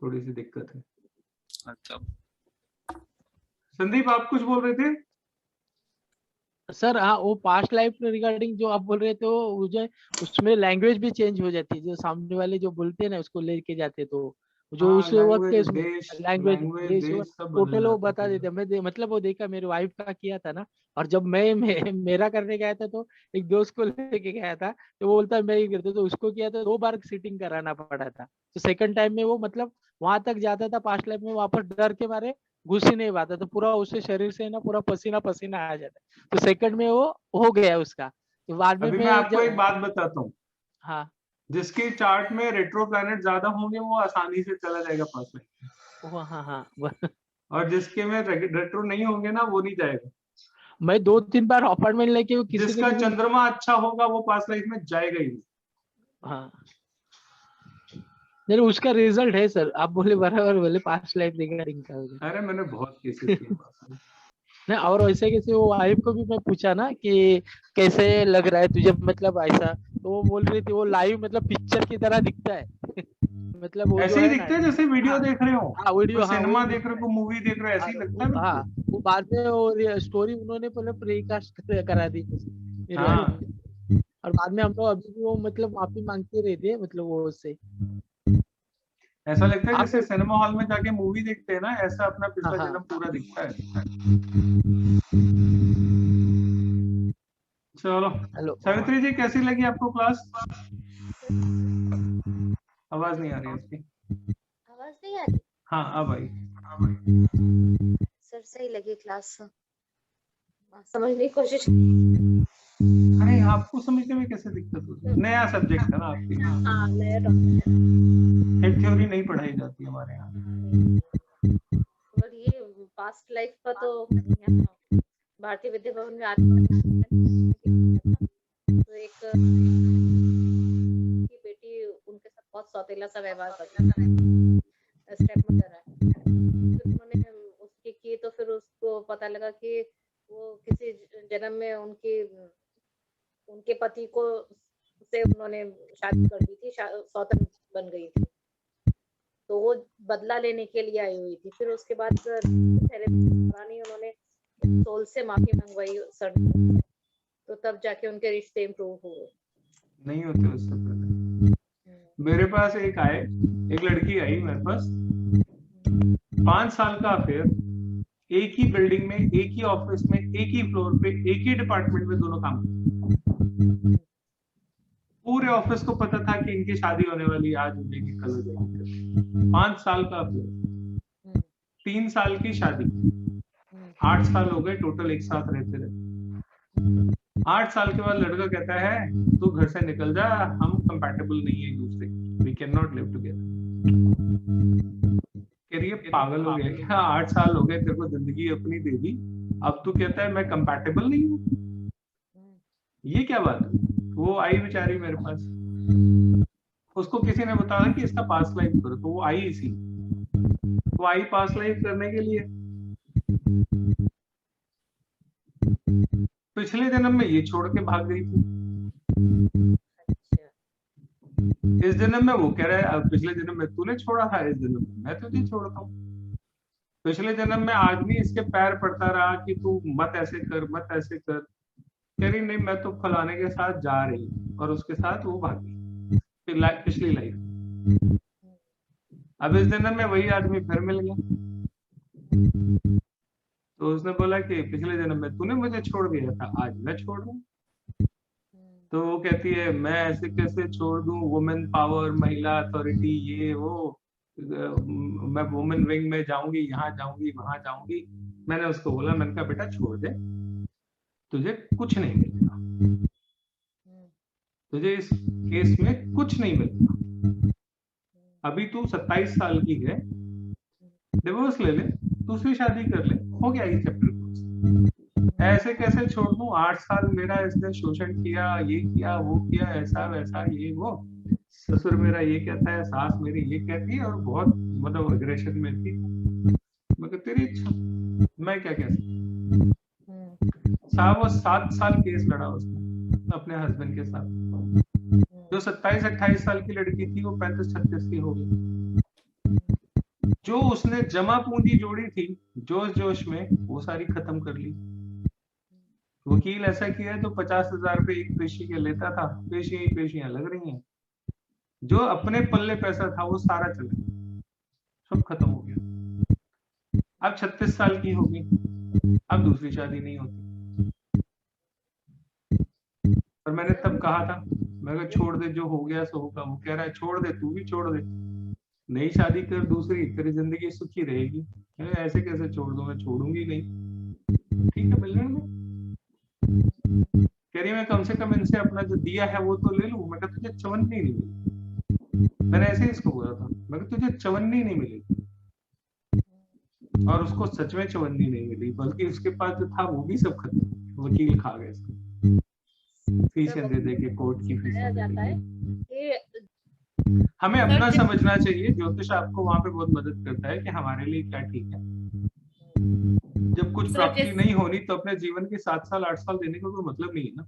थोड़ी सी दिक्कत है। अच्छा संदीप आप कुछ बोल रहे थे? सर हाँ, वो पास्ट लाइफ रिगार्डिंग जो आप बोल रहे थे वो जो है, उसमें लैंग्वेज भी चेंज हो जाती है, जो सामने वाले जो बोलते हैं ना उसको लेके जाते, तो जो हाँ, उस वक्त के लैंग्वेज लैंग्वेज देश देश सब बदल टोटल वो जाता बता है। देते हैं। मतलब वो देखा, मेरी वाइफ का किया था ना, और जब मेरा करने गया था तो एक दोस्त को लेके गया था, तो वो बोलता मैं ही करता, तो उसको किया था 2 बार सीटिंग कराना पड़ा था। तो सेकंड टाइम में वो मतलब वहां तक जाता था पास्ट लाइफ में, वापस डर के मारे घुस ही नहीं पाता, तो पूरा उसके शरीर से ना पूरा पसीना पसीना आ जाता है। तो सेकंड में वो हो गया उसका, तो बाद में अभी मैं आपको एक जब बात बताता हूँ, हाँ जिसके चार्ट में रेट्रो प्लैनेट ज्यादा होंगे वो आसानी से चला जाएगा पास में, वो हाँ और जिसके में रेट्रो नहीं होंगे ना वो नहीं जाएगा। मैं 2-3 बार अपॉइंटमेंट लेके वो किसी को जिसका भी चंद्रमा अच्छा होगा वो पास लाइफ में जाएगा ही नहीं। हाँ नहीं, उसका रिजल्ट है सर, आप बोले बराबर बोले, पास्ट लाइफ रिगार्डिंग का होगा। अरे मैंने बहुत केसेस किए पास लाइफ। नहीं, और वैसे कैसे वो वाइफ को भी मैं पूछा ना कि कैसे लग रहा है तुझे, मतलब ऐसा, तो वो बोल रही थी वो लाइव मतलब पिक्चर की तरह दिखता है। मतलब वो जो ऐसे ही है ना, दिखते हैं जैसे वीडियो हाँ देख रहे हो, हाँ कोई वीडियो, हाँ सिनेमा वही देख रहे दिखता हो, है। कोई मूवी देख रहे हो, ऐसे ही और लगता है हाँ, बिल्कुल। वो बाद में वो स्टोरी उन्होंने पहले प्रीकास्ट करा दी मेरी वाइफ हाँ, ने। और बाद में हम लोग अभी भी वो मतलब माफी मांगते रहते हैं, मतलब वो उससे ऐसा लगता है आप जैसे सिनेमा हॉल में जाके मूवी देखते हैं ना, ऐसा अपना हाँ पिछला हाँ जन्म पूरा दिखता है। चलो, हेलो सावित्री जी कैसी लगी आपको क्लास? आवाज नहीं आ रही है उसकी। आवाज नहीं आ रही? हाँ अब आई। सर सही लगी क्लास, समझने की कोशिश। अरे आपको समझने में कैसे दिक्कत होती है? नया सब्जेक्ट है ना आपके लिए, हाँ नया टॉपिक हेड थ्योरी नहीं पढ़ाई जाती हमारे यहाँ। और ये पास्ट लाइफ का तो यहाँ भारतीय विद्या भवन में आती तो एक की बेटी उनके साथ बहुत सौतेला सा व्यवहार करती है, स्टेप मदर है, तो उन्होंने उसकी की, तो फिर उसको पता लगा कि वो किसी जन्म में उनके पति को से उन्होंने शादी कर दी थी, सौतन बन गई थी, तो वो बदला लेने के लिए आई हुई थी। फिर उसके बाद थेरेपी उन्होंने सोल से माफी मंगवाई सर, तो तब जाके उनके रिश्ते इम्प्रूव हुए। नहीं होते उससे पहले। मेरे पास एक लड़की आई मेरे पास, 5 साल का अफेयर, एक ही बिल्डिंग में, एक ही ऑफिस में, एक ही फ्लोर पे, एक ही डिपार्टमेंट में दोनों काम करते। पूरे ऑफिस को पता था कि इनकी शादी होने वाली, आज हो जाएगी कल हो जाएगी। 5 साल का अफेयर, 3 साल की शादी, 8 साल हो गए टोटल एक साथ रहते रहे। 8 साल के बाद लड़का कहता है तू घर से निकल जा, हम कंपैटिबल नहीं है एक दूसरे, we can not live together. कह रही है पागल हो गया क्या? 8 साल हो गए तेरे को जिंदगी अपनी दे दी, अब तू कहता है मैं कंपैटिबल नहीं हूँ? ये क्या बात है? वो आई बेचारी मेरे पास, उसको किसी ने बताया कि इसका पास्ट लाइफ करो, तो वो आई इसी, वो आई पास्ट लाइफ करने के लिए। पिछले जन्म में ये छोड़ के भाग गई थी, इस जन्म में वो कह रहा है अब पिछले जन्म में तूने छोड़ा था, इस जन्म में मैं तुझे छोड़ता हूँ। पिछले जन्म में आदमी इसके पैर पड़ता रहा कि तू मत ऐसे कर, मत ऐसे कर, कह रही नहीं मैं तो फलाने के साथ जा रही हूँ, और उसके साथ वो भागी पिछली लाइफ। अब इस जन्म में वही आदमी फिर मिल गया, तो उसने बोला कि पिछले जन्म में तूने मुझे छोड़ दिया था, आज मैं छोड़ रहा हूँ। तो वो कहती है मैं ऐसे कैसे छोड़ दूं, वुमेन पावर, महिला अथॉरिटी, ये वो, मैं वुमेन विंग में जाऊंगी, यहाँ जाऊंगी, वहां जाऊंगी। मैंने उसको बोला, मैंने कहा बेटा छोड़ दे, तुझे कुछ नहीं मिलेगा, तुझे इस केस में कुछ नहीं मिलेगा। अभी तू 27 साल की है, डिवोर्स ले ले, दूसरी शादी कर ले, हो गया ये चैप्टर। ऐसे कैसे छोड़ दूं? 8 साल मेरा इसने शोषण किया, ये किया, वो किया, ऐसा वैसा, ये वो, ससुर मेरा ये कहता है, सास मेरी ये कहती है, और बहुत मतलब अग्रेशन में थी। मैं तेरी इच्छा, मैं क्या कह सकता। वो 7 साल केस लड़ा उसने अपने हस्बैंड के साथ। जो 27-28 साल की लड़की थी वो 35-36 की हो गई। जो उसने जमा पूंजी जोड़ी थी जोश जोश में, वो सारी खत्म कर ली। वकील ऐसा किया है तो 50,000 रुपए एक पेशी के लेता था, पेशियां ही पेशियां लग रही हैं। जो अपने पल्ले पैसा था वो सारा चला गया, सब खत्म हो गया। अब 36 साल की होगी, अब दूसरी शादी नहीं होती। और मैंने तब कहा था, मैं कहा छोड़ दे, जो हो गया सो होगा। वो कह रहा है छोड़ दे, तू भी छोड़ दे, नई शादी कर दूसरी, तेरी जिंदगी सुखी रहेगी। ऐसे कैसे छोड़ दूं, मैं छोड़ूंगी नहीं। ठीक है, मिलने में कह रही मैं कम से कम इनसे अपना जो दिया है वो तो ले लूं। मैं कहा तुझे चवन्नी नहीं मिली। मैंने ऐसे ही इसको बोला था, मैं कहा तुझे चवन्नी नहीं मिलेगी। और उसको सच में चवन्नी नहीं मिली, बल्कि उसके पास जो था वो भी सब खत्म। वकील खा गए इसको, फीसें दे दे के, कोर्ट की फीसें जाता है कि हमें अपना समझना चाहिए। ज्योतिष आपको वहां पे बहुत मदद करता है कि हमारे लिए क्या ठीक है। जब कुछ प्राप्ति नहीं होनी तो अपने जीवन के 7 साल 8 साल देने का कोई मतलब नहीं है ना।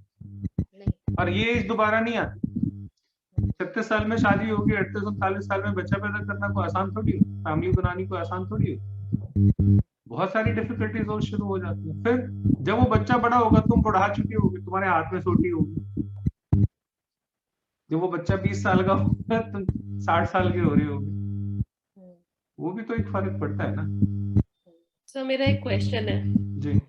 नहीं। और ये एज दोबारा नहीं आती। 36 साल में शादी होगी, 38-39 साल में बच्चा पैदा करना कोई आसान थोड़ी है, फैमिली बनानी कोई आसान थोड़ी है। बहुत सारी डिफिकल्टीज और शुरू हो जाती है। फिर जब वो बच्चा बड़ा होगा, तुम बुढ़ा चुकी होगी, तुम्हारे हाथ में सोटी होगी। जब वो बच्चा 20 साल का होगा, तुम 60 साल की हो रही होगी। वो भी तो एक फर्क पड़ता है ना। सो मेरा एक क्वेश्चन है जी।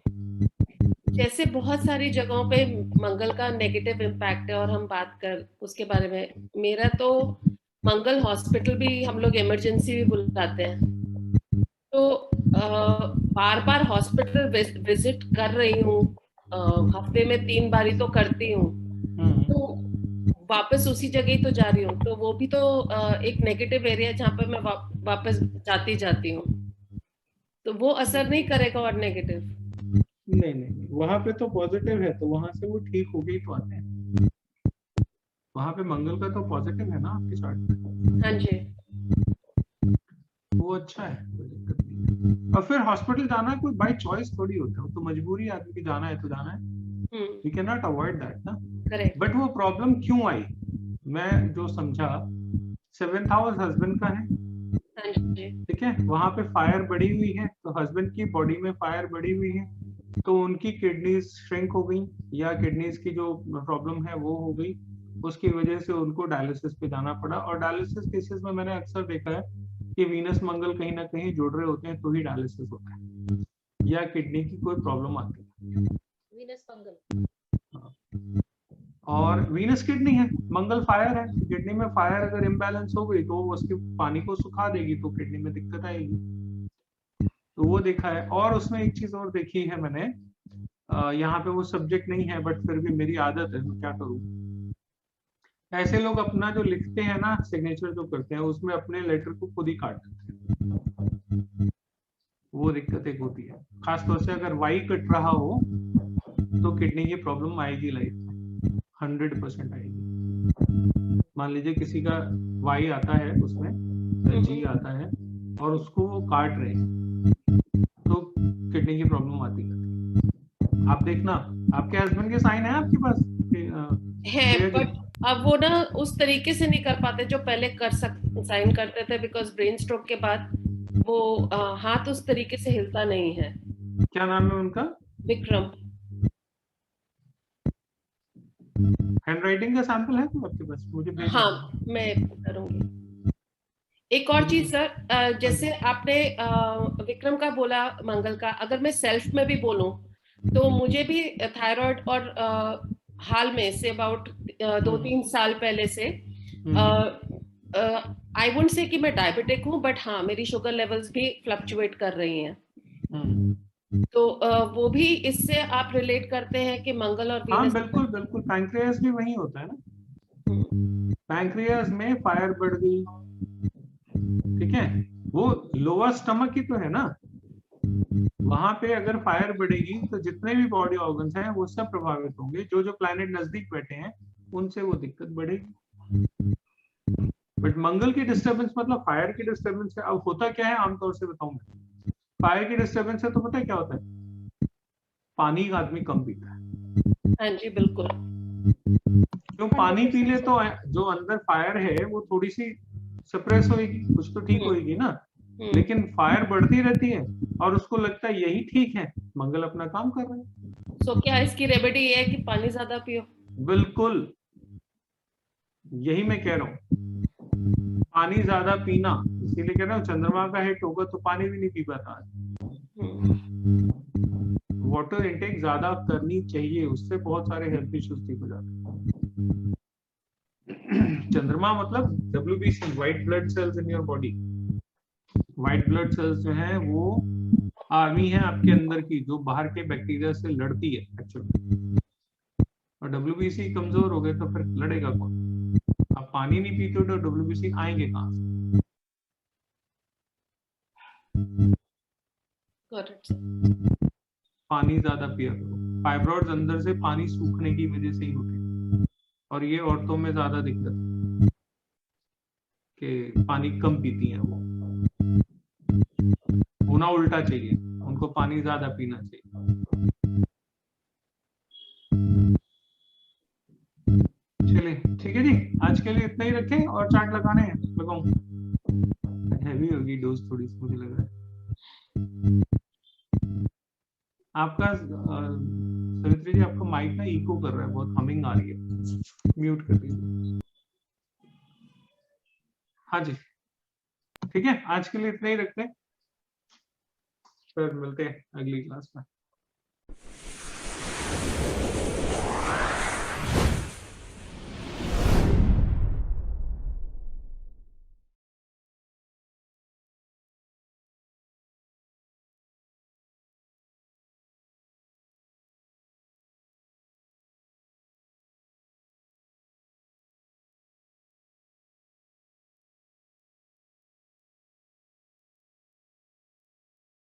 जैसे बहुत सारी जगहों पे मंगल का नेगेटिव इम्पैक्ट है और हम बात कर उसके बारे में, मेरा तो मंगल हॉस्पिटल भी हम लोग इमरजेंसी भी बुलाते हैं, तो बार बार हॉस्पिटल विजिट कर रही हूँ, हफ्ते में 3 बारी तो करती हूँ, तो वापस उसी जगह ही तो जा रही हूँ, तो वो भी तो एक नेगेटिव एरिया है जहाँ पे मैं वापस जाती हूँ, तो वो असर नहीं करेगा और नेगेटिव? नहीं, वहां पे तो पॉजिटिव है, तो वहां से वो ठीक हो गई तो आते हैं। वहां पे मंगल का तो पॉजिटिव है ना आपके चार्ट में। हाँ जी, वो अच्छा है, कोई दिक्कत नहीं है। और फिर हॉस्पिटल जाना कोई बाय चॉइस थोड़ी होता है, तो मजबूरी आदमी की, जाना है तो जाना है। We can not avoid that ना। करेक्ट। बट वो प्रॉब्लम क्यों आई, मैं जो समझा, 7th हाउस हस्बैंड का है, ठीक है, वहां पे फायर बढ़ी हुई है, तो हस्बैंड की बॉडी में फायर बढ़ी हुई है, तो उनकी किडनीज श्रिंक हो गई, या किडनीज की जो प्रॉब्लम है वो हो गई, उसकी वजह से उनको डायलिसिस पे जाना पड़ा। और डायलिसिस केसेस में मैंने अक्सर देखा है कि वीनस मंगल कहीं ना कहीं जुड़ रहे होते हैं, तो ही डायलिसिस होता है, या किडनी की कोई प्रॉब्लम आती है। वीनस मंगल और वीनस किडनी है, मंगल फायर है, किडनी में फायर अगर इम्बैलेंस हो गई तो उसके पानी को सुखा देगी, तो किडनी में दिक्कत आएगी। तो वो देखा है। और उसमें एक चीज और देखी है मैंने, यहाँ पे वो सब्जेक्ट नहीं है, बट फिर भी मेरी आदत है, मैं क्या करूँ। ऐसे लोग अपना जो लिखते हैं ना, सिग्नेचर जो करते हैं, उसमें अपने लेटर को खुद ही काट देते हैं। वो दिक्कत एक होती है, खासतौर से अगर वाई कट रहा हो तो किडनी की प्रॉब्लम आएगी लाइफ में, 100% आएगी। मान लीजिए किसी का वाई आता है, उसमें जी आता है, और उसको वो काट रहे हैं, तो किडनी की प्रॉब्लम आती है। आप देखना, आपके हस्बैंड के साइन है आपके पास है, बट अब वो ना उस तरीके से नहीं कर पाते जो पहले साइन करते थे, बिकॉज ब्रेन स्ट्रोक के बाद वो हाथ उस तरीके से हिलता नहीं है। क्या नाम है उनका? विक्रम। हैंडराइटिंग का सैंपल है तो आपके पास? मुझे हाँ, मैं करूंगी। एक और चीज सर, जैसे आपने विक्रम का बोला मंगल का, अगर मैं सेल्फ में भी बोलूं तो मुझे भी थायराइड, और हाल में से अबाउट 2-3 साल पहले से आई वुडंट से कि मैं डायबिटिक हूँ, बट हाँ मेरी शुगर लेवल्स भी फ्लक्चुएट कर रही हैं। तो वो भी इससे आप रिलेट करते हैं कि मंगल और वीनस? हाँ बिल्कुल बिल्कुल, पैंक्रियास भी वही होता है ना। पैंक्रियास में फायर बढ़ गई, ठीक है, वो लोअर स्टमक ही तो है ना, वहां पे अगर फायर बढ़ेगी तो जितने भी बॉडी ऑर्गन्स हैं वो सब प्रभावित होंगे। जो जो प्लैनेट नजदीक बैठे हैं उनसे वो दिक्कत बढ़ेगी। बट मंगल की डिस्टर्बेंस मतलब फायर की डिस्टर्बेंस है। अब होता क्या है, आमतौर से बताऊं मैं, फायर की डिस्टर्बेंस है तो पता है क्या होता है, पानी का आदमी कम पीता है। हाँ जी बिल्कुल। क्यों? पानी पी ले तो जो अंदर फायर है वो थोड़ी सी सप्रेस होएगी, कुछ तो ठीक होएगी ना। लेकिन फायर बढ़ती रहती है और उसको लगता है यही ठीक है, मंगल अपना काम कर रहे हैं। सो क्या इसकी रेमेडी ये है कि पानी ज्यादा पियो? बिल्कुल, यही मैं कह रहा हूँ, पानी ज्यादा पीना, इसीलिए कह रहा हूँ चंद्रमा का हिट होगा तो पानी भी नहीं पी पाता। वाटर इंटेक ज्यादा करनी चाहिए, उससे बहुत सारे हेल्थ इश्यूज ठीक हो जाते हैं। चंद्रमा मतलब WBC, white blood cells in your body. White blood cells जो है वो आर्मी है आपके अंदर की, जो बाहर के बैक्टीरिया से लड़ती है एक्चुअली। और WBC कमजोर हो गए तो फिर लड़ेगा कौन? आप पानी नहीं पीते तो WBC आएंगे कहाँ से? पानी ज्यादा पिया करो। फाइब्रॉइड्स अंदर से पानी सूखने की वजह से ही होते हैं, और ये औरतों में ज्यादा दिक्कत कि पानी कम पीती हैं वो। होना उल्टा चाहिए, उनको पानी ज्यादा पीना चाहिए। चलिए ठीक है जी, आज के लिए इतना ही रखें, और चार्ट लगाने हैं लगाऊं? हैवी होगी डोज थोड़ी सी मुझे लग रहा है। आपका सवित्री जी, आपका माइक ना इको कर रहा है, बहुत हमिंग आ रही है, म्यूट कर दीजिए। हाँ जी ठीक है, आज के लिए इतना ही रखते हैं, फिर मिलते हैं अगली क्लास में।